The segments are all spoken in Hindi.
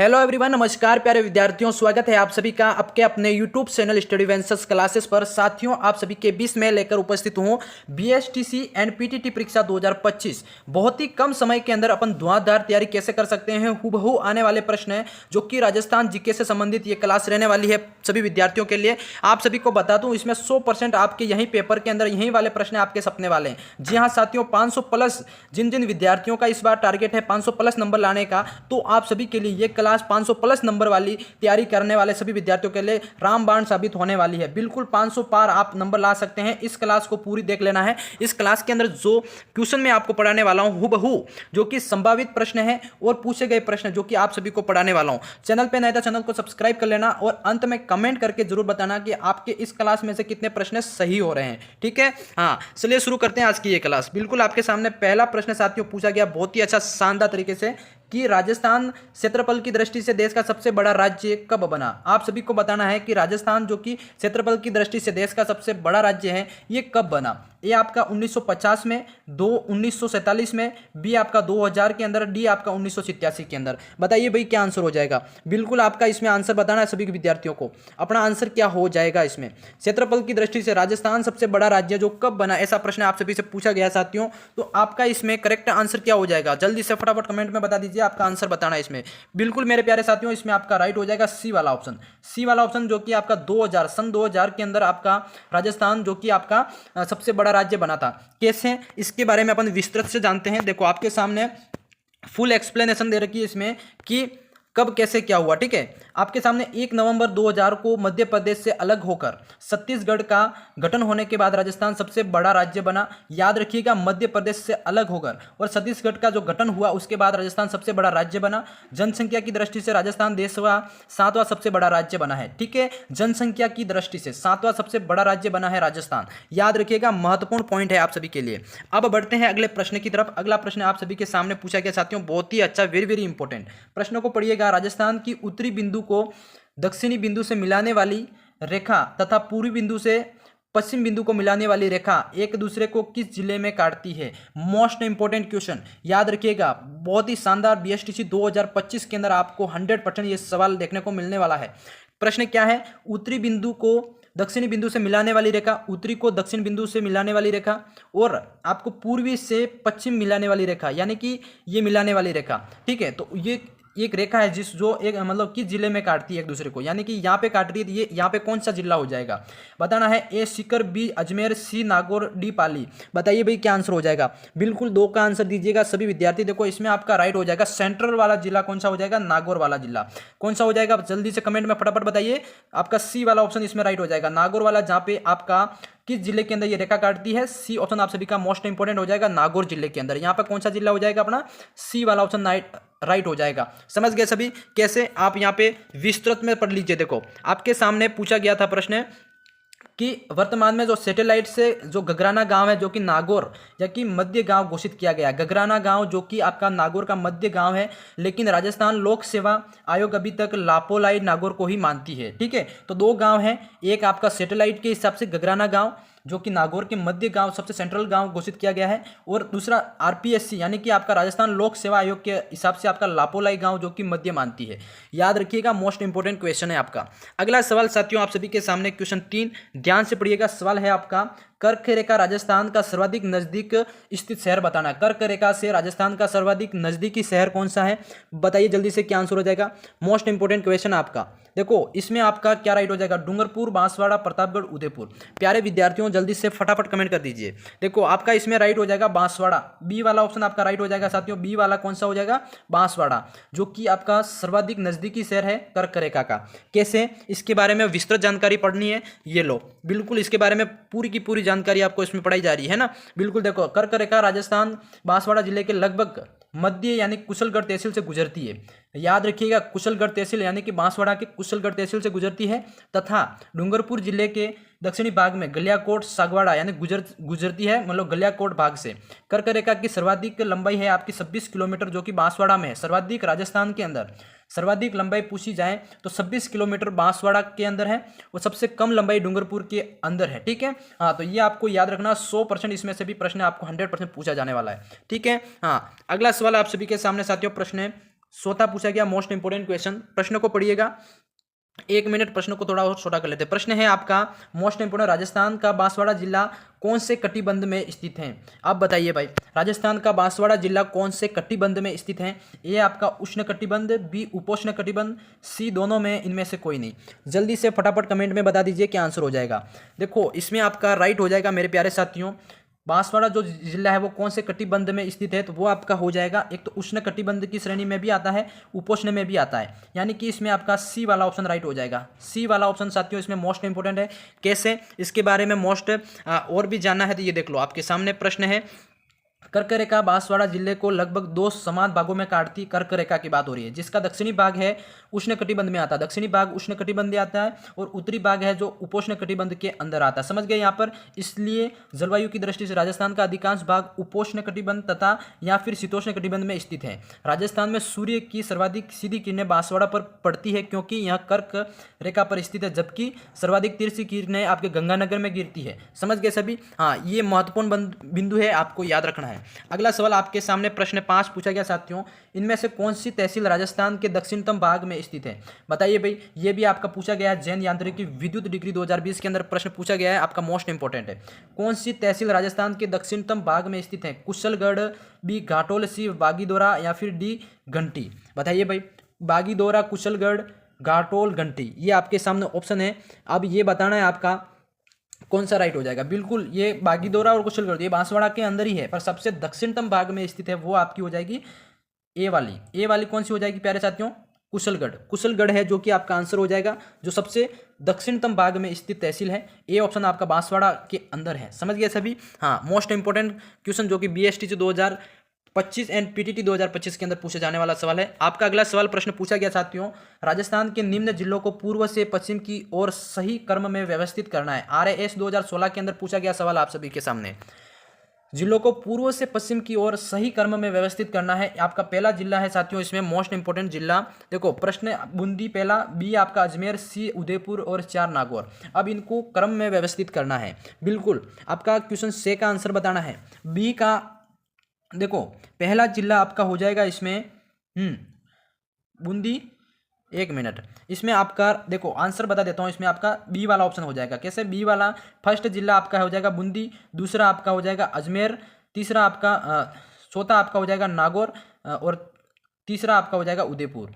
हेलो एवरीवन, नमस्कार प्यारे विद्यार्थियों, स्वागत है आप सभी का आपके अपने YouTube channel study ventures classes पर। साथियों, आप सभी के बीच में लेकर उपस्थित हूं बीएसटीसी एंड पीटीटी परीक्षा 2025। बहुत ही कम समय के अंदर अपन धुआंधार तैयारी कैसे कर सकते हैं, हूबहू आने वाले प्रश्न है जो कि राजस्थान जीके से संबंधित ये क्लास रहने वाली है सभी विद्यार्थियों के लिए। आप सभी को बता दूं, इसमें 100% आपके यही पेपर के अंदर यही वाले प्रश्न आपके सपने वाले हैं। जी हाँ साथियों, 500 प्लस जिन जिन विद्यार्थियों का इस बार टारगेट है 500 प्लस नंबर लाने का, तो आप सभी के लिए ये क्लास 500 प्लस नंबर वाली तैयारी करने वाले सभी विद्यार्थियों के लिए रामबाण साबित होने वाली है। बिल्कुल 500 पार आप नंबर ला सकते हैं। इस क्लास को पूरी देख लेना है। इस क्लास के अंदर जो क्वेश्चन मैं आपको पढ़ाने वाला हूं हूबहू जो कि संभावित प्रश्न है और पूछे गए प्रश्न जो कि आप सभी को पढ़ाने वाला हूं। चैनल पे नए तो चैनल को सब्सक्राइब कर लेना और अंत में कमेंट करके जरूर बताना कि आपके इस क्लास में से कितने प्रश्न सही हो रहे हैं। ठीक है, हाँ चलिए शुरू करते हैं आज की ये क्लास। बिल्कुल आपके सामने पहला प्रश्न साथियों पूछा गया बहुत ही अच्छा शानदार तरीके से कि राजस्थान क्षेत्रफल की दृष्टि से देश का सबसे बड़ा राज्य कब बना। आप सभी को बताना है कि राजस्थान जो कि क्षेत्रफल की दृष्टि से देश का सबसे बड़ा राज्य है, ये कब बना। ए आपका 1950 में, 1947 में, बी आपका 2000 के अंदर, डी आपका 1987 के अंदर। बताइए भाई क्या आंसर हो जाएगा। बिल्कुल आपका इसमें आंसर बताना है सभी विद्यार्थियों को। अपना आंसर क्या हो जाएगा इसमें। क्षेत्रफल की दृष्टि से राजस्थान सबसे बड़ा राज्य जो कब बना, ऐसा प्रश्न आप सभी से पूछा गया साथियों। तो आपका इसमें करेक्ट आंसर क्या हो जाएगा, जल्दी से फटाफट कमेंट में बता दीजिए। आपका आंसर बताना है इसमें। बिल्कुल मेरे प्यारे साथियों, इसमें आपका राइट हो जाएगा सी वाला ऑप्शन। सी वाला ऑप्शन जो कि आपका 2000 सन 2000 के अंदर आपका राजस्थान जो कि आपका सबसे बड़ा राज्य बना था। कैसे, इसके बारे में अपन विस्तृत से जानते हैं। देखो आपके सामने फुल एक्सप्लेनेशन दे रखी है इसमें कि कब कैसे क्या हुआ। ठीक है, आपके सामने 1 नवंबर 2000 को मध्य प्रदेश से अलग होकर छत्तीसगढ़ का गठन होने के बाद राजस्थान सबसे बड़ा राज्य बना। याद रखिएगा, मध्य प्रदेश से अलग होकर और छत्तीसगढ़ का जो गठन हुआ उसके बाद राजस्थान सबसे बड़ा राज्य बना। जनसंख्या की दृष्टि से राजस्थान देश का 7वां सबसे बड़ा राज्य बना है। ठीक है, जनसंख्या की दृष्टि से 7वां सबसे बड़ा राज्य बना है राजस्थान। याद रखिएगा, महत्वपूर्ण पॉइंट है आप सभी के लिए। अब बढ़ते हैं अगले प्रश्न की तरफ। अगला प्रश्न आप सभी के सामने पूछा गया साथियों, बहुत ही अच्छा, वेरी वेरी इंपॉर्टेंट प्रश्न को पढ़िएगा। राजस्थान की उत्तरी बिंदु को दक्षिणी बिंदु से मिलाने वाली रेखा तथा पूर्वी बिंदु से पश्चिम बिंदु को मिलाने वाली रेखा एक दूसरे को किस जिले में काटती है। मोस्ट इंपोर्टेंट क्वेश्चन, याद रखिएगा, बहुत ही शानदार। बीएसटीसी 2025 के अंदर आपको 100% ये सवाल देखने को मिलने वाला है। प्रश्न क्या है, उत्तरी बिंदु को दक्षिणी बिंदु से मिलाने वाली रेखा, उत्तरी को दक्षिण बिंदु से मिलाने वाली रेखा और आपको पूर्वी से पश्चिम मिलाने वाली रेखा, यानी कि ये मिलाने वाली रेखा। ठीक है, तो ये एक रेखा है जिस जो एक मतलब किस जिले में काटती है एक दूसरे को, यानी कि यहाँ पे काट रही है। ये यहाँ पे कौन सा जिला हो जाएगा बताना है। ए सीकर, बी अजमेर, सी नागौर, डी पाली। बताइए भाई क्या आंसर हो जाएगा। बिल्कुल 2 का आंसर दीजिएगा सभी विद्यार्थी। देखो इसमें आपका राइट हो जाएगा, सेंट्रल वाला जिला कौन सा हो जाएगा, नागौर वाला जिला कौन सा हो जाएगा, जल्दी से कमेंट में फटाफट बताइए। आपका सी वाला ऑप्शन इसमें राइट हो जाएगा, नागौर वाला, जहाँ पे आपका किस जिले के अंदर ये रेखा काटती है। सी ऑप्शन आप सभी का मोस्ट इंपोर्टेंट हो जाएगा, नागौर जिले के अंदर। यहाँ पर कौन सा जिला हो जाएगा अपना, सी वाला ऑप्शन राइट हो जाएगा। समझ गए सभी कैसे। आप यहाँ पे विस्तृत में पढ़ लीजिए। देखो आपके सामने पूछा गया था प्रश्न कि वर्तमान में जो सैटेलाइट से जो गगराना गांव है जो कि नागौर या कि मध्य गांव घोषित किया गया। गगराना गांव जो कि आपका नागौर का मध्य गांव है, लेकिन राजस्थान लोक सेवा आयोग अभी तक लापोलाई नागौर को ही मानती है। ठीक है, तो 2 गांव हैं, एक आपका सैटेलाइट के हिसाब से गगराना गांव जो कि नागौर के मध्य गांव सबसे सेंट्रल गांव घोषित किया गया है, और दूसरा आरपीएससी यानी कि आपका राजस्थान लोक सेवा आयोग के हिसाब से आपका लापोलाई गांव जो कि मध्य मानती है। याद रखिएगा, मोस्ट इंपोर्टेंट क्वेश्चन है आपका। अगला सवाल साथियों आप सभी के सामने क्वेश्चन 3, ध्यान से पढ़िएगा। सवाल है आपका, कर्क रेखा राजस्थान का सर्वाधिक नजदीक स्थित शहर बताना। कर्क रेखा से राजस्थान का सर्वाधिक नजदीकी शहर कौन सा है, बताइए जल्दी से क्या आंसर हो जाएगा। मोस्ट इंपोर्टेंट क्वेश्चन आपका। देखो इसमें आपका क्या राइट हो जाएगा, डूंगरपुर, बांसवाड़ा, प्रतापगढ़, उदयपुर। प्यारे विद्यार्थियों जल्दी से फटाफट कमेंट कर दीजिए। देखो आपका इसमें राइट हो जाएगा बांसवाड़ा, बी वाला ऑप्शन आपका राइट हो जाएगा साथियों। बी वाला कौन सा हो जाएगा, बांसवाड़ा, जो कि आपका सर्वाधिक नजदीकी शहर है कर्क रेखा का। कैसे, इसके बारे में विस्तृत जानकारी पढ़नी है, ये लो बिल्कुल इसके बारे में पूरी की पूरी जानकारी आपको इसमें पढ़ाई जा रही है ना। बिल्कुल देखो, कर्क रेखा राजस्थान बांसवाड़ा जिले के लगभग मध्य यानी कुशलगढ़ तहसील से गुजरती है। याद रखिएगा, कुशलगढ़ तहसील यानी कि बांसवाड़ा के कुशलगढ़ तहसील से गुजरती है, तथा डूंगरपुर जिले के दक्षिणी भाग में गलियाकोट सागवाड़ा यानी गुजरती है, मतलब गलियाकोट भाग से। कर्क रेखा की सर्वाधिक लंबाई है आपकी 26 किलोमीटर जो कि बांसवाड़ा में है। सर्वाधिक राजस्थान के अंदर सर्वाधिक लंबाई पूछी जाए तो 26 किलोमीटर बांसवाड़ा के अंदर है, और सबसे कम लंबाई डूंगरपुर के अंदर है। ठीक है, हाँ तो ये आपको याद रखना। 100% इसमें से भी प्रश्न आपको 100% पूछा जाने वाला है। ठीक है, हाँ अगला सवाल आप सभी के सामने साथियों प्रश्न है, सोता पूछा गया, मोस्ट इंपोर्टेंट क्वेश्चन। प्रश्न को पढ़िएगा, 1 मिनट प्रश्न को थोड़ा और छोटा कर लेते हैं। प्रश्न है आपका मोस्ट इंपोर्टेंट, राजस्थान का बांसवाड़ा जिला कौन से कटिबंध में स्थित है? आप बताइए भाई, राजस्थान का बांसवाड़ा जिला कौन से कटिबंध में स्थित है? ए आपका उष्ण कटिबंध, बी उपोष्ण कटिबंध, सी दोनों में, इनमें से कोई नहीं। जल्दी से फटाफट कमेंट में बता दीजिए क्या आंसर हो जाएगा। देखो इसमें आपका राइट हो जाएगा मेरे प्यारे साथियों, बांसवाड़ा जो जिला है वो कौन से कटिबंध में स्थित है, तो वो आपका हो जाएगा, एक तो उष्ण कटिबंध की श्रेणी में भी आता है, उपोष्ण में भी आता है, यानी कि इसमें आपका सी वाला ऑप्शन राइट हो जाएगा। सी वाला ऑप्शन साथियों इसमें मोस्ट इंपोर्टेंट है। कैसे, इसके बारे में मोस्ट और भी जानना है तो ये देख लो, आपके सामने प्रश्न है। कर्क रेखा बांसवाड़ा जिले को लगभग 2 समान भागों में काटती कर्क रेखा की बात हो रही है, जिसका दक्षिणी भाग है उष्ण कटिबंध में आता है, दक्षिणी भाग उष्ण कटिबंध में आता है, और उत्तरी भाग है जो उपोष्ण कटिबंध के अंदर आता है। समझ गए यहाँ पर? इसलिए जलवायु की दृष्टि से राजस्थान का अधिकांश भाग उपोष्ण कटिबंध तथा या फिर शीतोष्ण कटिबंध में स्थित है। राजस्थान में सूर्य की सर्वाधिक सीधी किरणें बांसवाड़ा पर पड़ती है क्योंकि यह कर्क रेखा पर स्थित है, जबकि सर्वाधिक तिरछी किरणें आपके गंगानगर में गिरती है। समझ गए सभी? हाँ, ये महत्वपूर्ण बिंदु है, आपको याद रखना है। अगला सवाल आपके सामने प्रश्न 5 पूछा गया साथियों, इनमें से कौन सी तहसील राजस्थान के दक्षिणतम भाग में स्थित है? बताइए भाई, ये भी आपका पूछा गया है, जैन यांत्रिकी विद्युत डिग्री 2020 के अंदर प्रश्न पूछा गया है, आपका मोस्ट इंपोर्टेंट है। कौन सी तहसील राजस्थान के दक्षिणतम भाग में स्थित है? कुशलगढ़, बी घाटोल, सी बागीदोरा, या फिर डी घंटी? बताइए भाई, बागीदोरा, कुशलगढ़, घाटोल, घंटी, ये आपके सामने ऑप्शन है। अब ये बताना है आपका कौन सा राइट हो जाएगा। बिल्कुल ये बागीदोरा और कुशलगढ़ ये बांसवाड़ा के अंदर ही है, पर सबसे दक्षिणतम भाग में स्थित है, वो आपकी हो जाएगी ए वाली। ए वाली कौन सी हो जाएगी प्यारे साथियों? कुशलगढ़। कुशलगढ़ है जो कि आपका आंसर हो जाएगा, जो सबसे दक्षिणतम भाग में स्थित तहसील है। ए ऑप्शन आपका बांसवाड़ा के अंदर है। समझ गए सभी? हाँ, मोस्ट इंपोर्टेंट क्वेश्चन जो कि बीएसटी 2025 एंड पीटीटी 2025 के अंदर पूछे जाने वाला सवाल है। आपका अगला सवाल प्रश्न पूछा गया साथियों, राजस्थान के निम्न जिलों को पूर्व से पश्चिम की ओर सही क्रम में व्यवस्थित करना है। आरएएस 2016 के अंदर पूछा गया सवाल आप सभी के सामने। जिलों को पूर्व से पश्चिम की ओर सही क्रम में व्यवस्थित करना है। आपका पहला जिला है साथियों इसमें मोस्ट इंपोर्टेंट जिला, देखो प्रश्न बूंदी पहला, बी आपका अजमेर, सी उदयपुर और 4 नागौर। अब इनको क्रम में व्यवस्थित करना है। बिल्कुल आपका क्वेश्चन से का आंसर बताना है। बी का देखो पहला जिला आपका हो जाएगा इसमें बूंदी। 1 मिनट, इसमें आपका देखो आंसर बता देता हूँ, इसमें आपका बी वाला ऑप्शन हो जाएगा। कैसे? बी वाला फर्स्ट जिला आपका हो जाएगा बूंदी, दूसरा आपका हो जाएगा अजमेर, तीसरा आपका चौथा आपका हो जाएगा नागौर, और तीसरा आपका हो जाएगा उदयपुर,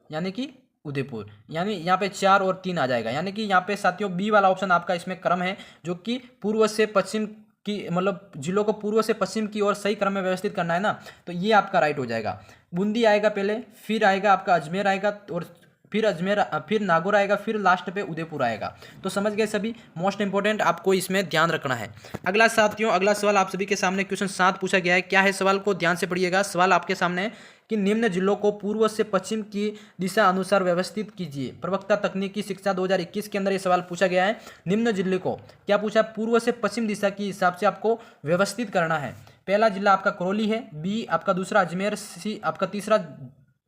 यानी कि उदयपुर, यानी यहाँ पे 4 और 3 आ जाएगा। यानी कि यहाँ पे साथियों बी वाला ऑप्शन आपका इसमें क्रम है, जो कि पूर्व से पश्चिम की मतलब जिलों को पूर्व से पश्चिम की ओर सही क्रम में व्यवस्थित करना है ना, तो ये आपका राइट हो जाएगा। बूंदी आएगा पहले, फिर आएगा आपका अजमेर आएगा, और फिर अजमेर, फिर नागौर आएगा, फिर लास्ट पे उदयपुर आएगा। तो समझ गए सभी? मोस्ट इंपोर्टेंट आपको इसमें ध्यान रखना है। अगला साथियों अगला सवाल आप सभी के सामने क्वेश्चन 7 पूछा गया है। क्या है सवाल को ध्यान से पढ़िएगा। सवाल आपके सामने है कि निम्न जिलों को पूर्व से पश्चिम की दिशा अनुसार व्यवस्थित कीजिए। प्रवक्ता तकनीकी शिक्षा 2021 के अंदर ये सवाल पूछा गया है। निम्न जिले को क्या पूछा? पूर्व से पश्चिम दिशा के हिसाब से आपको व्यवस्थित करना है। पहला जिला आपका करौली है, बी आपका दूसरा अजमेर, सी आपका तीसरा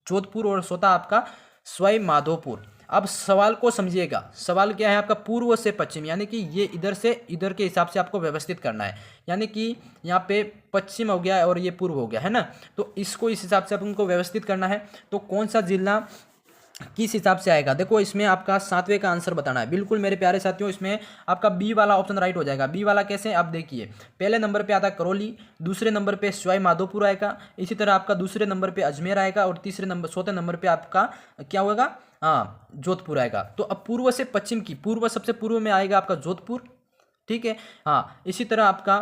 जोधपुर, और चौथा आपका सवाई माधोपुर। अब सवाल को समझिएगा, सवाल क्या है आपका? पूर्व से पश्चिम, यानी कि ये इधर से इधर के हिसाब से आपको व्यवस्थित करना है। यानी कि यहाँ पे पश्चिम हो गया और ये पूर्व हो गया है ना, तो इसको इस हिसाब से आपको व्यवस्थित करना है। तो कौन सा जिला किस हिसाब से आएगा? देखो इसमें आपका 7वें का आंसर बताना है। बिल्कुल मेरे प्यारे साथियों, इसमें आपका बी वाला ऑप्शन राइट हो जाएगा। बी वाला कैसे? आप देखिए, पहले नंबर पे आता है करौली, दूसरे नंबर पे सवाई माधोपुर आएगा, इसी तरह आपका दूसरे नंबर पे अजमेर आएगा, और चौथे नंबर पे आपका क्या होगा? हाँ, जोधपुर आएगा। तो अब पूर्व से पश्चिम की, पूर्व सबसे पूर्व में आएगा आपका जोधपुर, ठीक है। हाँ, इसी तरह आपका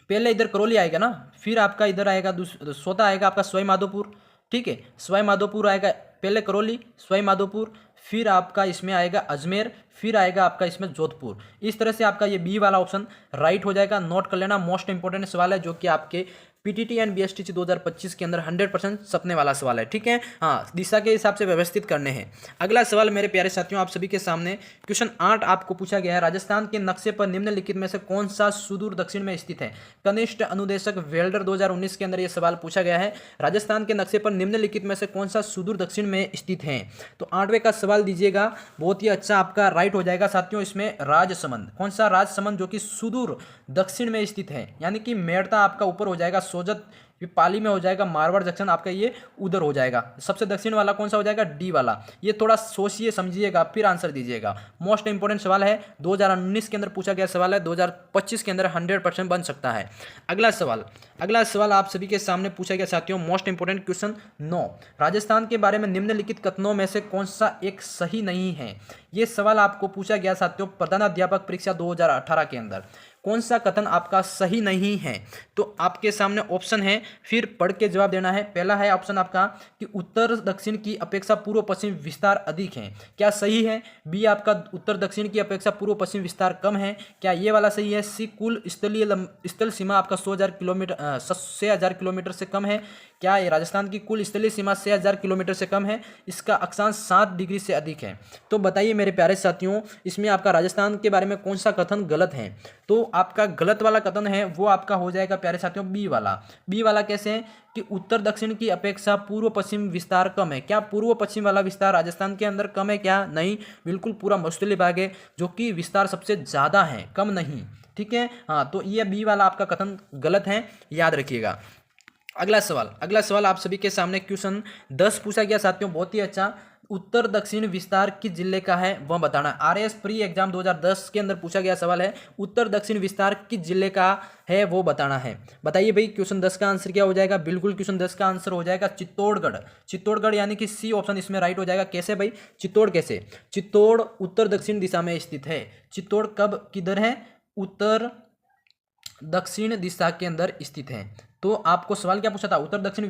पहले इधर करौली आएगा ना, फिर आपका इधर आएगा चौथा आएगा आपका सवाई माधोपुर, ठीक है। सवाई माधोपुर आएगा, पहले करौली, सवाई माधोपुर, फिर आपका इसमें आएगा अजमेर, फिर आएगा आपका इसमें जोधपुर। इस तरह से आपका ये बी वाला ऑप्शन राइट हो जाएगा। नोट कर लेना, मोस्ट इंपोर्टेंट सवाल है जो कि आपके पीटीटी एंड बीएसटीसी 2025 के अंदर 100% सपने वाला सवाल है, ठीक है। हाँ, दिशा के हिसाब से व्यवस्थित करने हैं। अगला सवाल मेरे प्यारे साथियों आप सभी के सामने क्वेश्चन 8 आपको पूछा गया है। राजस्थान के नक्शे पर निम्नलिखित में से कौन सा सुदूर दक्षिण में स्थित है? कनिष्ठ अनुदेशक वेल्डर 2019 के अंदर यह सवाल पूछा गया है। राजस्थान के नक्शे पर निम्नलिखित में से कौन सा सुदूर दक्षिण में स्थित है? तो 8वें का सवाल दीजिएगा, बहुत ही अच्छा आपका राइट हो जाएगा साथियों। इसमें राजसमंद, कौन सा? राजसमंद, जो कि सुदूर दक्षिण में स्थित है, यानी कि मेड़ता आपका ऊपर हो जाएगा, सोजत ये पाली में हो जाएगा, मारवाड़ जंक्शन आपका ये उधर हो जाएगा। सबसे दक्षिण वाला कौन सा हो जाएगा, डी वाला। ये थोड़ा सोचिए समझिएगा फिर आंसर दीजिएगा। मोस्ट इंपोर्टेंट सवाल है, 2019 के अंदर पूछा गया सवाल है, 2025 के अंदर 100% बन सकता है। अगला सवाल आप सभी के सामने पूछा गया साथियों, मोस्ट इंपोर्टेंट क्वेश्चन 9, राजस्थान के बारे में निम्नलिखित कथनों में से कौन सा एक सही नहीं है। ये सवाल आपको पूछा गया साथियों प्रधानाध्यापक परीक्षा 2018 के अंदर। कौन सा कथन आपका सही नहीं है, तो आपके सामने ऑप्शन है, फिर पढ़ के जवाब देना है। पहला है ऑप्शन आपका कि उत्तर दक्षिण की अपेक्षा पूर्व पश्चिम विस्तार अधिक है, क्या सही है। बी आपका उत्तर दक्षिण की अपेक्षा पूर्व पश्चिम विस्तार कम है, क्या ये वाला सही है। सी कुल स्थल सीमा आपका 6,000 किलोमीटर से कम है, क्या ये राजस्थान की कुल स्थलीय सीमा 6,000 किलोमीटर से कम है। इसका अक्षांश 7 डिग्री से अधिक है। तो बताइए मेरे प्यारे साथियों, इसमें आपका राजस्थान के बारे में कौन सा कथन गलत है। तो आपका गलत वाला कथन है वो आपका हो जाएगा प्यारे साथियों बी वाला। बी वाला कैसे है कि उत्तर दक्षिण की अपेक्षा पूर्व पश्चिम विस्तार कम है। क्या पूर्व पश्चिम वाला विस्तार राजस्थान के अंदर कम है क्या, नहीं, बिल्कुल पूरा मरुस्थलीय भाग है जो कि विस्तार सबसे ज़्यादा है, कम नहीं। ठीक है, हाँ, तो ये बी वाला आपका कथन गलत है, याद रखिएगा। अगला सवाल आप सभी के सामने क्वेश्चन 10 पूछा गया साथियों, बहुत ही अच्छा। उत्तर दक्षिण विस्तार किस जिले का है वह बताना। आरएएस प्री एग्जाम 2010 के अंदर पूछा गया सवाल है, उत्तर दक्षिण विस्तार किस जिले का है वो बताना है। बताइए भाई क्वेश्चन 10 का आंसर क्या हो जाएगा। बिल्कुल क्वेश्चन 10 का आंसर हो जाएगा चित्तौड़गढ़, यानी कि सी ऑप्शन इसमें राइट हो जाएगा। कैसे भाई, कैसे, चित्तौड़ उत्तर दक्षिण दिशा में स्थित है। चित्तौड़ कब किधर है, उत्तर दक्षिण दिशा के अंदर स्थित है। तो आपको सवाल क्या पूछा था, उत्तर दक्षिण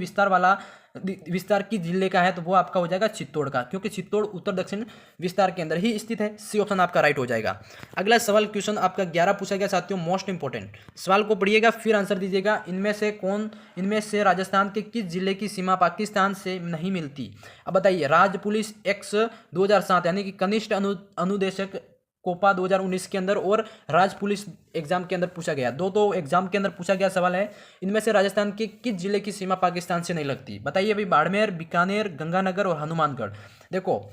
विस्तार की जिले का है, तो वो आपका हो जाएगा चित्तौड़ का, क्योंकि चित्तौड़ उत्तर दक्षिण विस्तार के अंदर ही स्थित है। सी ऑप्शन आपका राइट हो जाएगा। अगला सवाल क्वेश्चन आपका 11 पूछा गया साथियों, मोस्ट इंपोर्टेंट। सवाल को पढ़िएगा फिर आंसर दीजिएगा। इनमें से राजस्थान के किस जिले की सीमा पाकिस्तान से नहीं मिलती। अब बताइए, राज्य पुलिस एक्स 2007 यानी कि कनिष्ठ अनुदेशक कोपा 2019 के अंदर और राज्य पुलिस एग्जाम के अंदर पूछा गया, दो एग्जाम के अंदर पूछा गया सवाल है, इनमें से राजस्थान के किस जिले की सीमा पाकिस्तान से नहीं लगती। बताइए भाई, बाड़मेर, बीकानेर, गंगानगर और हनुमानगढ़। देखो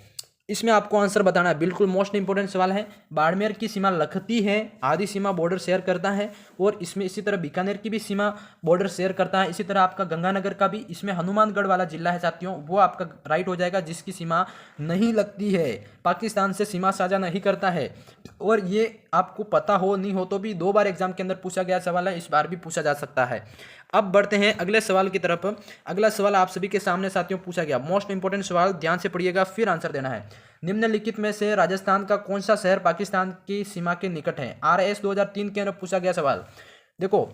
इसमें आपको आंसर बताना है, बिल्कुल मोस्ट इंपोर्टेंट सवाल है। बाड़मेर की सीमा लगती है, आधी सीमा बॉर्डर शेयर करता है, और इसमें इसी तरह बीकानेर की भी सीमा बॉर्डर शेयर करता है। इसी तरह आपका गंगानगर का भी, इसमें हनुमानगढ़ वाला जिला है साथियों, वो आपका राइट हो जाएगा, जिसकी सीमा नहीं लगती है, पाकिस्तान से सीमा साझा नहीं करता है। और ये आपको पता हो नहीं हो तो भी 2 बार एग्जाम के अंदर पूछा गया सवाल है, इस बार भी पूछा जा सकता है। अब बढ़ते हैं अगले सवाल की तरफ। अगला सवाल आप सभी के सामने साथियों पूछा गया, मोस्ट इंपोर्टेंट सवाल, ध्यान से पढ़िएगा फिर आंसर देना है। निम्नलिखित में से राजस्थान का कौन सा शहर पाकिस्तान की सीमा के निकट है। आरएएस 2003 के अंदर पूछा गया सवाल। देखो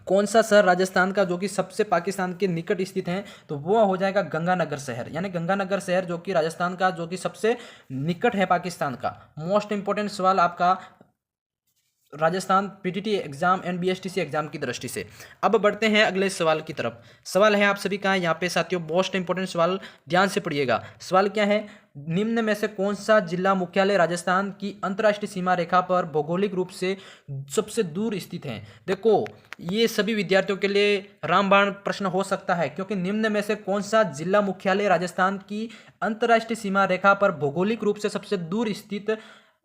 कौन सा शहर राजस्थान का जो कि सबसे पाकिस्तान के निकट स्थित है, तो वो हो जाएगा गंगानगर शहर, यानी गंगानगर शहर जो कि राजस्थान का जो कि सबसे निकट है पाकिस्तान का। मोस्ट इंपोर्टेंट सवाल आपका Rajasthan PTT exam and BSTC exam की दृष्टि से। अब बढ़ते हैं अगले सवाल की तरफ। सवाल है आप सभी का यहाँ पे साथियों, मोस्ट इंपोर्टेंट सवाल, ध्यान से पढ़िएगा। सवाल क्या है, निम्न में से कौन सा जिला मुख्यालय राजस्थान की अंतर्राष्ट्रीय सीमा रेखा पर भौगोलिक रूप से सबसे दूर स्थित है। देखो ये सभी विद्यार्थियों के लिए रामबाण प्रश्न हो सकता है, क्योंकि निम्न में से कौन सा जिला मुख्यालय राजस्थान की अंतर्राष्ट्रीय सीमा रेखा पर भौगोलिक रूप से सबसे दूर स्थित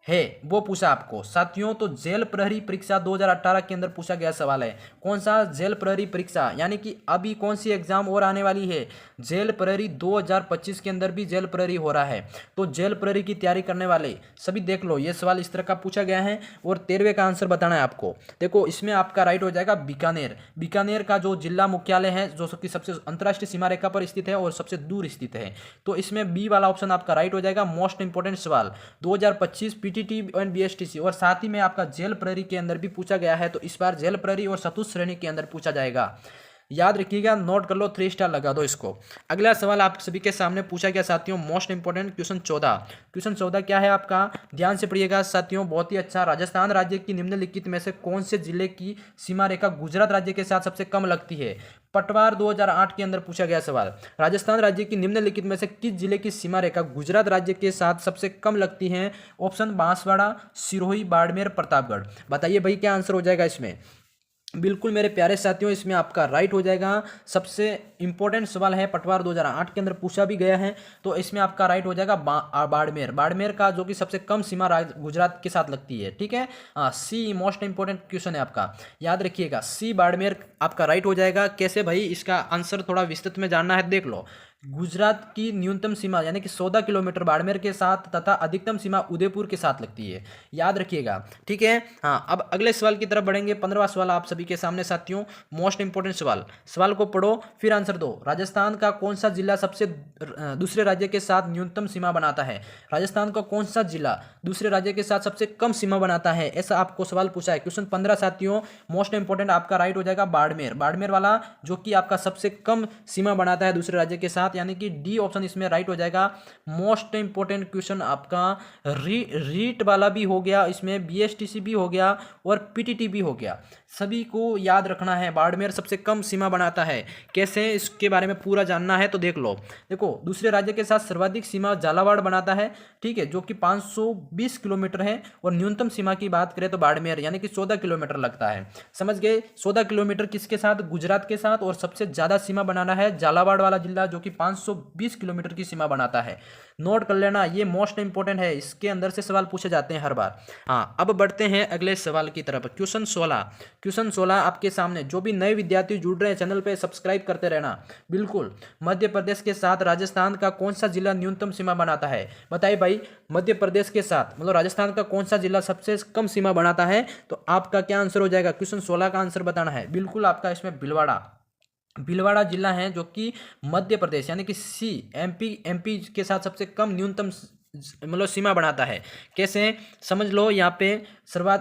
है, वो पूछा आपको साथियों। तो जेल प्रहरी परीक्षा 2018 के अंदर पूछा गया सवाल है। कौन सा जेल प्रहरी परीक्षा, यानी कि अभी कौन सी एग्जाम और आने वाली है, जेल प्रहरी 2025 के अंदर भी जेल प्रहरी हो रहा है। तो जेल प्रहरी की तैयारी करने वाले सभी देख लो, ये सवाल इस तरह का पूछा गया है, और 13वें का आंसर बताना है आपको। देखो इसमें आपका राइट हो जाएगा बीकानेर का जो जिला मुख्यालय है, जो कि सबसे अंतर्राष्ट्रीय सीमा रेखा पर स्थित है और सबसे दूर स्थित है। तो इसमें बी वाला ऑप्शन आपका राइट हो जाएगा। मोस्ट इंपोर्टेंट सवाल 2025 पीटीटी एंड बीएसटीसी, और साथ ही में आपका जेल प्रहरी के अंदर भी पूछा गया है, तो इस बार जेल प्रहरी और चतुर्थ श्रेणी के अंदर पूछा जाएगा। याद रखिएगा, नोट कर लो, 3 स्टार लगा दो इसको। अगला सवाल आप सभी के सामने पूछा गया साथियों, मोस्ट इंपोर्टेंट क्वेश्चन 14। क्वेश्चन 14 क्या है आपका, ध्यान से पढ़िएगा साथियों, बहुत ही अच्छा। राजस्थान राज्य की निम्नलिखित में से कौन से जिले की सीमा रेखा गुजरात राज्य के साथ सबसे कम लगती है। पटवार 2008 के अंदर पूछा गया सवाल, राजस्थान राज्य की निम्नलिखित में से किस जिले की सीमा रेखा गुजरात राज्य के साथ सबसे कम लगती है। ऑप्शन बांसवाड़ा, सिरोही, बाड़मेर, प्रतापगढ़। बताइए भाई क्या आंसर हो जाएगा इसमें। बिल्कुल मेरे प्यारे साथियों, इसमें आपका राइट हो जाएगा। सबसे इंपॉर्टेंट सवाल है, पटवार 2008 के अंदर पूछा भी गया है, तो इसमें आपका राइट हो जाएगा बाड़मेर। बाड़मेर का जो कि सबसे कम सीमा गुजरात के साथ लगती है, ठीक है। हाँ, सी मोस्ट इंपॉर्टेंट क्वेश्चन है आपका, याद रखिएगा, सी बाड़मेर आपका राइट हो जाएगा। कैसे भाई, इसका आंसर थोड़ा विस्तृत में जानना है, देख लो। गुजरात की न्यूनतम सीमा यानी कि 14 किलोमीटर बाड़मेर के साथ तथा अधिकतम सीमा उदयपुर के साथ लगती है, याद रखिएगा, ठीक है। हाँ, अब अगले सवाल की तरफ बढ़ेंगे। 15वां सवाल आप सभी के सामने साथियों, मोस्ट इंपोर्टेंट सवाल। सवाल को पढ़ो फिर आंसर दो। राजस्थान का कौन सा जिला सबसे दूसरे राज्य के साथ न्यूनतम सीमा बनाता है? राजस्थान का कौन सा जिला दूसरे राज्य के साथ सबसे कम सीमा बनाता है, ऐसा आपको सवाल पूछा है। क्वेश्चन 15 साथियों, मोस्ट इंपोर्टेंट, आपका राइट हो जाएगा बाड़मेर। बाड़मेर वाला जो कि आपका सबसे कम सीमा बनाता है दूसरे राज्य के साथ, यानी कि डी ऑप्शन इसमें राइट हो जाएगा। मोस्ट इंपोर्टेंट क्वेश्चन आपका रीट वाला भी हो गया, इसमें बीएसटीसी भी हो गया और पीटीटी भी हो गया, सभी को याद रखना है। बाड़मेर सबसे कम सीमा बनाता है, कैसे, इसके बारे में पूरा जानना है तो देख लो। देखो, दूसरे राज्य के साथ सर्वाधिक सीमा झालावाड़ बनाता है, ठीक है, जो कि 520 किलोमीटर है, और न्यूनतम सीमा की बात करें तो बाड़मेर यानी कि 14 किलोमीटर लगता है। समझ गए, 14 किलोमीटर किसके साथ? गुजरात के साथ, और सबसे ज्यादा सीमा बनाना है झालावाड़ वाला जिला, जो कि 520 किलोमीटर की सीमा बनाता है। नोट कर लेना, ये मोस्ट इंपोर्टेंट है, इसके अंदर से सवाल पूछे जाते हैं हर बार। हाँ, अब बढ़ते हैं अगले सवाल की तरफ। क्वेश्चन 16, क्वेश्चन 16 आपके सामने। जो भी नए विद्यार्थी जुड़ रहे हैं चैनल पे, सब्सक्राइब करते रहना बिल्कुल। मध्य प्रदेश के साथ राजस्थान का कौन सा जिला न्यूनतम सीमा बनाता है? बताइए भाई, मध्य प्रदेश के साथ मतलब राजस्थान का कौन सा जिला सबसे कम सीमा बनाता है? तो आपका क्या आंसर हो जाएगा? क्वेश्चन 16 का आंसर बताना है। बिल्कुल आपका इसमें भीलवाड़ा जिला है, जो कि मध्य प्रदेश यानी कि सी एमपी के साथ सबसे कम न्यूनतम मतलब सीमा बनाता है। कैसे, समझ लो, यहाँ पे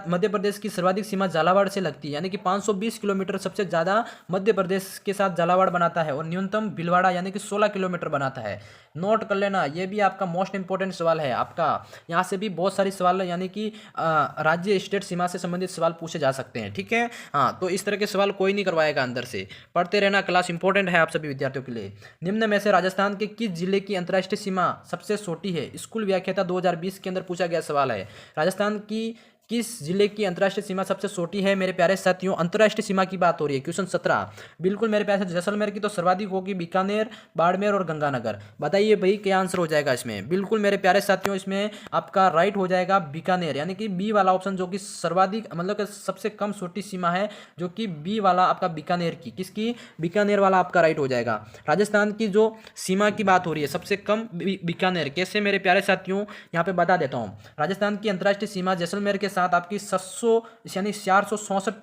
मध्य प्रदेश की सर्वाधिक सीमा झालावाड़ से लगती है, यानी कि 520 किलोमीटर सबसे ज़्यादा मध्य प्रदेश के साथ झालावाड़ बनाता है, और न्यूनतम भीलवाड़ा यानी कि 16 किलोमीटर बनाता है। नोट कर लेना, ये भी आपका मोस्ट इंपॉर्टेंट सवाल है आपका। यहाँ से भी बहुत सारी सवाल यानी कि राज्य स्टेट सीमा से संबंधित सवाल पूछे जा सकते हैं, ठीक है। हाँ, तो इस तरह के सवाल कोई नहीं करवाएगा, अंदर से पढ़ते रहना, क्लास इंपॉर्टेंट है आप सभी विद्यार्थियों के लिए। निम्न में से राजस्थान के किस जिले की अंतर्राष्ट्रीय सीमा सबसे छोटी है? स्कूल व्याख्याता 2020 के अंदर पूछा गया सवाल है। राजस्थान की किस जिले की अंतर्राष्ट्रीय सीमा सबसे छोटी है? मेरे प्यारे साथियों, अंतर्राष्ट्रीय सीमा की बात हो रही है। क्वेश्चन 17, बिल्कुल मेरे प्यारे साथियों, जैसलमेर की तो सर्वाधिक होगी, बीकानेर, बाड़मेर और गंगानगर। बताइए भाई क्या आंसर हो जाएगा इसमें? बिल्कुल मेरे प्यारे साथियों, इसमें आपका राइट हो जाएगा बीकानेर, यानी कि बी वाला ऑप्शन, जो कि सर्वाधिक मतलब सबसे कम छोटी सीमा है, जो कि बी वाला आपका बीकानेर की, किसकी? बीकानेर वाला आपका राइट हो जाएगा। राजस्थान की जो सीमा की बात हो रही है सबसे कम, बीकानेर। कैसे मेरे प्यारे साथियों, यहाँ पे बता देता हूँ। राजस्थान की अंतर्राष्ट्रीय सीमा जैसलमेर के साथ आपकी 700 यानी 464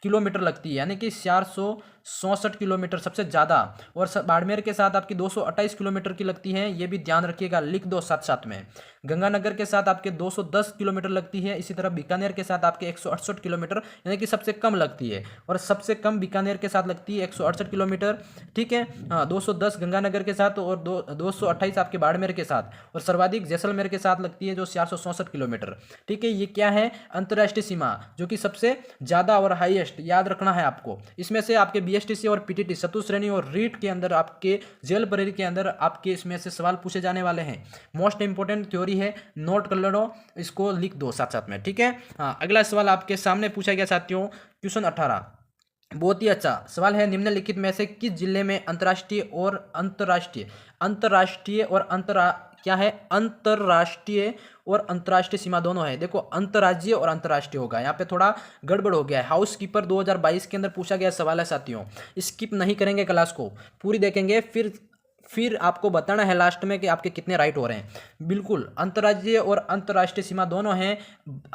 किलोमीटर लगती है, यानी कि 464 किलोमीटर सबसे ज़्यादा, और बाड़मेर के साथ आपकी 228 किलोमीटर की लगती है, ये भी ध्यान रखिएगा, लिख दो साथ साथ में। गंगानगर के साथ आपके 210 किलोमीटर लगती है, इसी तरह बीकानेर के साथ आपके 168 किलोमीटर यानी कि सबसे कम लगती है, और सबसे कम बीकानेर के साथ लगती है 168 किलोमीटर, ठीक है। हाँ, 210 गंगानगर के साथ और 228 आपके बाड़मेर के साथ, और सर्वाधिक जैसलमेर के साथ लगती है जो 464 किलोमीटर, ठीक है। ये क्या है? अंतर्राष्ट्रीय सीमा, जो कि सबसे ज़्यादा और हाईएस्ट, याद रखना है आपको। इसमें से आपके बीएसटीसी और पीटीटी चतुश्रेणी और रीट के अंदर, आपके जेल परेड के अंदर आपके इसमें से सवाल पूछे जाने वाले हैं। मोस्ट इंपोर्टेंट थ्योरी है, नोट कर लो, इसको लिख दो साथ साथ में, ठीक है। हाँ, अगला सवाल आपके सामने पूछा गया साथियों, क्वेश्चन 18, बहुत ही अच्छा सवाल है। निम्नलिखित में से किस जिले में अंतर्राष्ट्रीय और क्या है? अंतर्राष्ट्रीय और अंतर्राष्ट्रीय सीमा दोनों है। देखो, अंतर्राज्यीय और अंतर्राष्ट्रीय होगा, यहाँ पे थोड़ा गड़बड़ हो गया है। हाउस कीपर 2022 के अंदर पूछा गया सवाल है साथियों, स्किप नहीं करेंगे, क्लास को पूरी देखेंगे, फिर आपको बताना है लास्ट में कि आपके कितने राइट हो रहे हैं। बिल्कुल, अंतर्राज्यीय और अंतर्राष्ट्रीय सीमा दोनों हैं,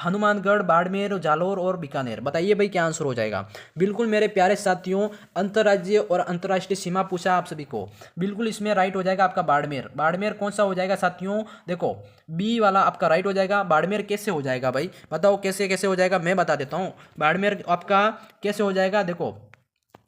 हनुमानगढ़, बाड़मेर, जालोर और बीकानेर। बताइए भाई क्या आंसर हो जाएगा? बिल्कुल मेरे प्यारे साथियों, अंतर्राज्यीय और अंतर्राष्ट्रीय सीमा पूछा आप सभी को, बिल्कुल इसमें राइट हो जाएगा आपका बाड़मेर। बाड़मेर कौन सा हो जाएगा साथियों? देखो, बी वाला आपका राइट हो जाएगा। बाड़मेर कैसे हो जाएगा भाई? बताओ कैसे कैसे हो जाएगा, मैं बता देता हूँ। बाड़मेर आपका कैसे हो जाएगा, देखो,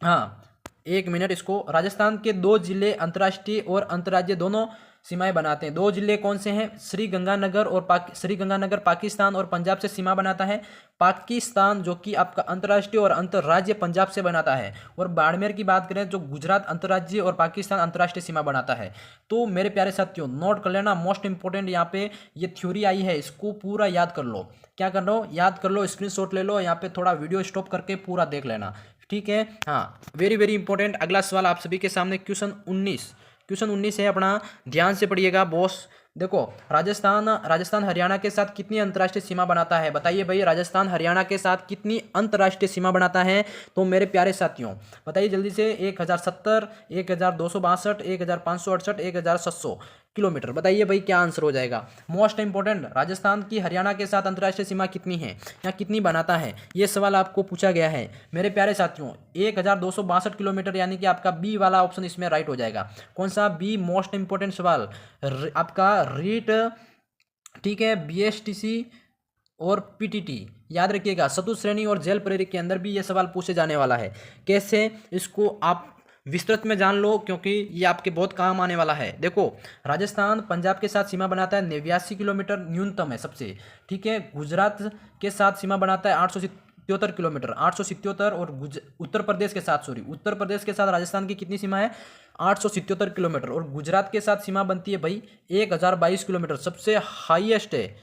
हाँ, एक मिनट, इसको राजस्थान के 2 जिले अंतर्राष्ट्रीय और अंतर्राज्यीय दोनों सीमाएं बनाते हैं। 2 जिले कौन से हैं? श्रीगंगानगर और श्रीगंगानगर पाकिस्तान और पंजाब से सीमा बनाता है। पाकिस्तान जो कि आपका अंतर्राष्ट्रीय और अंतर्राज्यीय पंजाब से बनाता है। और बाड़मेर की बात करें जो गुजरात अंतर्राज्यीय और पाकिस्तान अंतर्राष्ट्रीय सीमा बनाता है। तो मेरे प्यारे साथियों नोट कर लेना, मोस्ट इंपोर्टेंट यहाँ पे ये थ्योरी आई है, इसको पूरा याद कर लो। क्या कर लो? याद कर लो, स्क्रीनशॉट ले लो, यहाँ पे थोड़ा वीडियो स्टॉप करके पूरा देख लेना, ठीक है। हाँ, वेरी वेरी इंपॉर्टेंट। अगला सवाल आप सभी के सामने क्वेश्चन 19 है अपना, ध्यान से पढ़िएगा बॉस। देखो, राजस्थान हरियाणा के साथ कितनी अंतर्राष्ट्रीय सीमा बनाता है? बताइए भाई, राजस्थान हरियाणा के साथ कितनी अंतर्राष्ट्रीय सीमा बनाता है? तो मेरे प्यारे साथियों बताइए जल्दी से। 1070, 1262, 1568, 1700 किलोमीटर। बताइए भाई क्या आंसर हो जाएगा? मोस्ट इंपोर्टेंट, राजस्थान की हरियाणा के साथ अंतर्राष्ट्रीय सीमा कितनी है या कितनी बनाता है, ये सवाल आपको पूछा गया है मेरे प्यारे साथियों। 1262 किलोमीटर, यानी कि आपका बी वाला ऑप्शन इसमें राइट हो जाएगा। कौन सा? बी, मोस्ट इंपोर्टेंट सवाल आपका रीट, ठीक है। बीएसटीसी और पीटीटी याद रखिएगा, चतुर्थ श्रेणी और जेल प्रेरी के अंदर भी ये सवाल पूछे जाने वाला है। कैसे? इसको आप विस्तृत में जान लो क्योंकि ये आपके बहुत काम आने वाला है। देखो, राजस्थान पंजाब के साथ सीमा बनाता है 89 किलोमीटर, न्यूनतम है सबसे, ठीक है। गुजरात के साथ सीमा बनाता है 877 किलोमीटर, 877। और उत्तर प्रदेश के साथ उत्तर प्रदेश के साथ राजस्थान की कितनी सीमा है? 877 किलोमीटर। और गुजरात के साथ सीमा बनती है भाई 1022 किलोमीटर, सबसे हाईएस्ट है,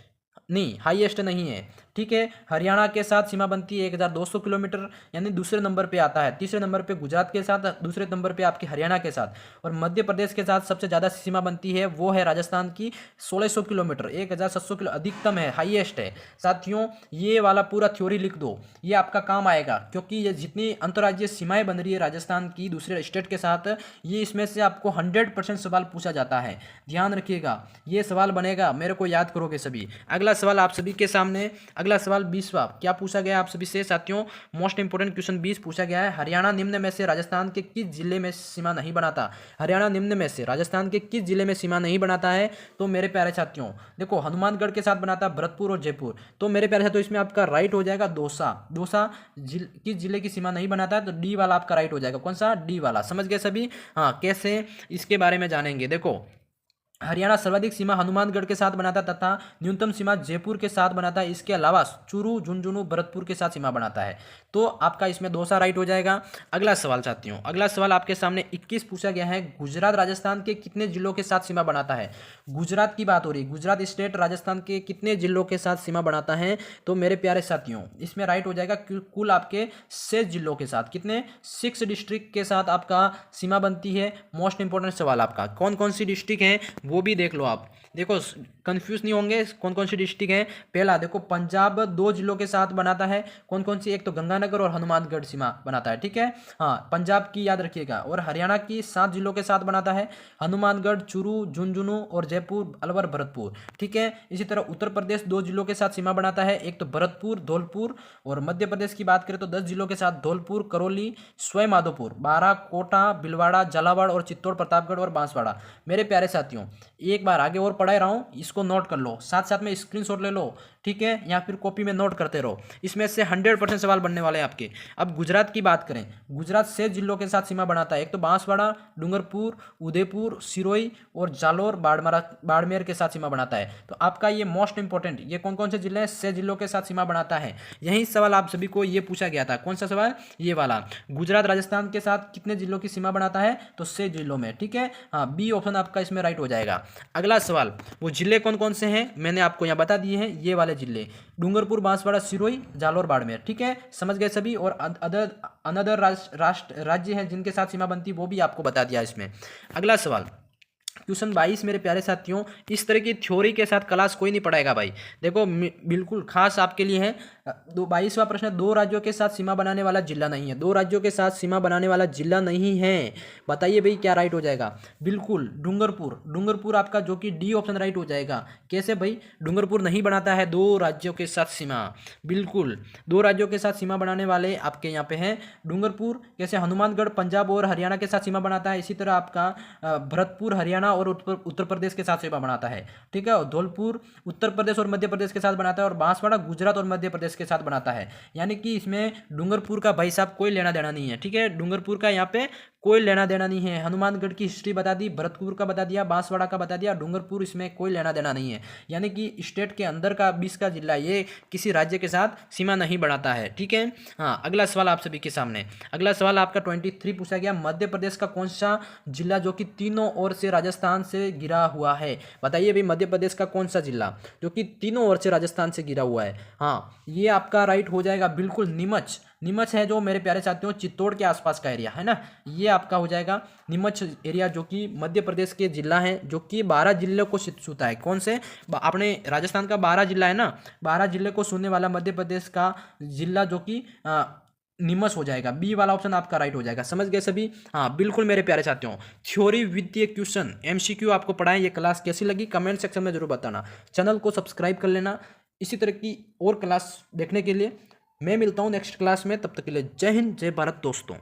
नहीं हाईएस्ट नहीं है, ठीक है। हरियाणा के साथ सीमा बनती है 1200 किलोमीटर, यानी दूसरे नंबर पे आता है। तीसरे नंबर पे गुजरात के साथ, दूसरे नंबर पे आपकी हरियाणा के साथ। और मध्य प्रदेश के साथ सबसे ज़्यादा सीमा बनती है वो है राजस्थान की 1600 किलोमीटर, 1700 किलो अधिकतम है, हाईएस्ट है। साथियों ये वाला पूरा थ्योरी लिख दो, ये आपका काम आएगा क्योंकि ये जितनी अंतर्राज्यीय सीमाएं बन रही है राजस्थान की दूसरे स्टेट के साथ, ये इसमें से आपको 100% सवाल पूछा जाता है। ध्यान रखिएगा, ये सवाल बनेगा, मेरे को याद करोगे सभी। अगला सवाल आप सभी के सामने, अगला सवाल 20वां क्या पूछा गया आप सभी से साथियों? मोस्ट इंपोर्टेंट क्वेश्चन 20 पूछा गया है। हरियाणा निम्न में से राजस्थान के किस जिले में सीमा नहीं बनाता? हरियाणा निम्न में से राजस्थान के किस जिले में सीमा नहीं बनाता है? तो मेरे प्यारे साथियों देखो, हनुमानगढ़ के साथ बनाता है भरतपुर और जयपुर। तो मेरे प्यारे साथियों इसमें आपका राइट हो जाएगा दौसा किस जिले की सीमा नहीं बनाता है? तो डी वाला आपका राइट हो जाएगा। कौन सा? डी वाला। समझ गए सभी? हाँ, कैसे इसके बारे में जानेंगे। देखो, हरियाणा सर्वाधिक सीमा हनुमानगढ़ के साथ बनाता है तथा न्यूनतम सीमा जयपुर के साथ बनाता है। इसके अलावा चूरू, झुंझुनू, भरतपुर के साथ सीमा बनाता है। तो आपका इसमें दौसा राइट हो जाएगा। अगला सवाल साथियों, अगला सवाल आपके सामने 21 पूछा गया है। गुजरात राजस्थान के कितने जिलों के साथ सीमा बनाता है? गुजरात की बात हो रही है, गुजरात स्टेट राजस्थान के कितने जिलों के साथ सीमा बनाता है? तो मेरे प्यारे साथियों इसमें राइट हो जाएगा कुल आपके 6 जिलों के साथ। कितने? 6 डिस्ट्रिक्ट के साथ आपका सीमा बनती है। मोस्ट इंपोर्टेंट सवाल आपका, कौन कौन सी डिस्ट्रिक्ट है वो भी देख लो आप। देखो कंफ्यूज नहीं होंगे कौन कौन सी डिस्ट्रिक्ट है। पहला देखो, पंजाब 2 जिलों के साथ बनाता है। कौन कौन सी? एक तो गंगानगर और हनुमानगढ़ सीमा बनाता है, ठीक है। हाँ, पंजाब की याद रखिएगा। और हरियाणा की 7 जिलों के साथ बनाता है, हनुमानगढ़, चूरू, झुंझुनू और जयपुर, अलवर, भरतपुर, ठीक है। इसी तरह उत्तर प्रदेश 2 जिलों के साथ सीमा बनाता है, एक तो भरतपुर, धौलपुर। और मध्य प्रदेश की बात करें तो 10 जिलों के साथ धौलपुर, करौली, सवाई माधोपुर, बारां, कोटा, भीलवाड़ा, झालावाड़ और चित्तौड़, प्रतापगढ़ और बांसवाड़ा। मेरे प्यारे साथियों एक बार आगे और पढ़ा रहा हूँ, इसको नोट कर लो, साथ साथ में स्क्रीनशॉट ले लो, ठीक है, या फिर कॉपी में नोट करते रहो। इसमें से 100% सवाल बनने वाले हैं आपके। अब गुजरात की बात करें, गुजरात 6 जिलों के साथ सीमा बनाता है, एक तो बांसवाड़ा, डूंगरपुर, उदयपुर, सिरोही और जालोर, बाड़मेर के साथ सीमा बनाता है। तो आपका ये मोस्ट इंपोर्टेंट, ये कौन कौन से जिले हैं? 6 जिलों के साथ सीमा बनाता है। यही सवाल आप सभी को ये पूछा गया था। कौन सा सवाल? ये वाला। गुजरात राजस्थान के साथ कितने जिलों की सीमा बनाता है? तो 6 जिलों में, ठीक है। हाँ, बी ऑप्शन आपका इसमें राइट हो जाएगा। अगला सवाल, वो जिले कौन कौन से हैं मैंने आपको यहाँ बता दिए हैं, ये वाले जिले, डूंगरपुर, बांसवाड़ा, सिरोही, जालोर, बाड़मेर, ठीक है। समझ गए सभी? और अनदर राज्य हैं जिनके साथ सीमा बनती है वो भी आपको बता दिया इसमें। अगला सवाल क्वेश्चन 22 मेरे प्यारे साथियों, इस तरह की थ्योरी के साथ क्लास कोई नहीं पढ़ाएगा भाई। देखो बिल्कुल खास आपके लिए है। 22वां प्रश्न, 2 राज्यों के साथ सीमा बनाने वाला जिला नहीं है। 2 राज्यों के साथ सीमा बनाने वाला जिला नहीं है, बताइए भाई क्या राइट हो जाएगा? बिल्कुल डूंगरपुर आपका, जो कि डी ऑप्शन राइट हो जाएगा। कैसे भाई? डूंगरपुर नहीं बनाता है 2 राज्यों के साथ सीमा। बिल्कुल 2 राज्यों के साथ सीमा बनाने वाले आपके यहाँ पे हैं डूंगरपुर। कैसे? हनुमानगढ़ पंजाब और हरियाणा के साथ सीमा बनाता है। इसी तरह आपका भरतपुर हरियाणा और उत्तर प्रदेश के साथ सीमा बनाता है, ठीक है। और धौलपुर उत्तर प्रदेश और मध्य प्रदेश के साथ बनाता है। और बांसवाड़ा गुजरात और मध्य प्रदेश के साथ बनाता है। यानी कि इसमें डूंगरपुर का भाई साहब कोई लेना देना नहीं है, ठीक है। डूंगरपुर का यहाँ पे कोई लेना देना नहीं है। हनुमानगढ़ की हिस्ट्री बता दी, भरतपुर का बता दिया, बांसवाड़ा का बता दिया, डूंगरपुर, इसमें कोई लेना देना नहीं है। यानी कि स्टेट के अंदर का 20 का जिला ये किसी राज्य के साथ सीमा नहीं बढ़ाता है। ठीक है। हाँ, अगला सवाल आप सभी के सामने। अगला सवाल आपका 23 पूछा गया, मध्य प्रदेश का कौन सा जिला जो कि तीनों ओर से राजस्थान से घिरा हुआ है? बताइए भाई, मध्य प्रदेश का कौन सा जिला जो कि तीनों ओर से राजस्थान से घिरा हुआ है? हाँ, ये आपका राइट हो जाएगा बिल्कुल, नीमच। नीमच है जो मेरे प्यारे साथियों चित्तौड़ के आसपास का एरिया है ना, ये आपका हो जाएगा नीमच एरिया, जो कि मध्य प्रदेश के जिला है, जो कि 12 जिलों को छूता है। कौन से? अपने राजस्थान का 12 जिला है ना, 12 जिले को छूने वाला मध्य प्रदेश का जिला जो कि नीमच हो जाएगा। बी वाला ऑप्शन आपका राइट हो जाएगा। समझ गए सभी? हाँ बिल्कुल मेरे प्यारे साथियों। थ्योरी विद ये क्वेश्चन MCQ आपको पढ़ाएं, ये क्लास कैसी लगी कमेंट सेक्शन में जरूर बताना। चैनल को सब्सक्राइब कर लेना इसी तरह की और क्लास देखने के लिए। मैं मिलता हूँ नेक्स्ट क्लास में, तब तक के लिए जय हिंद जय भारत दोस्तों।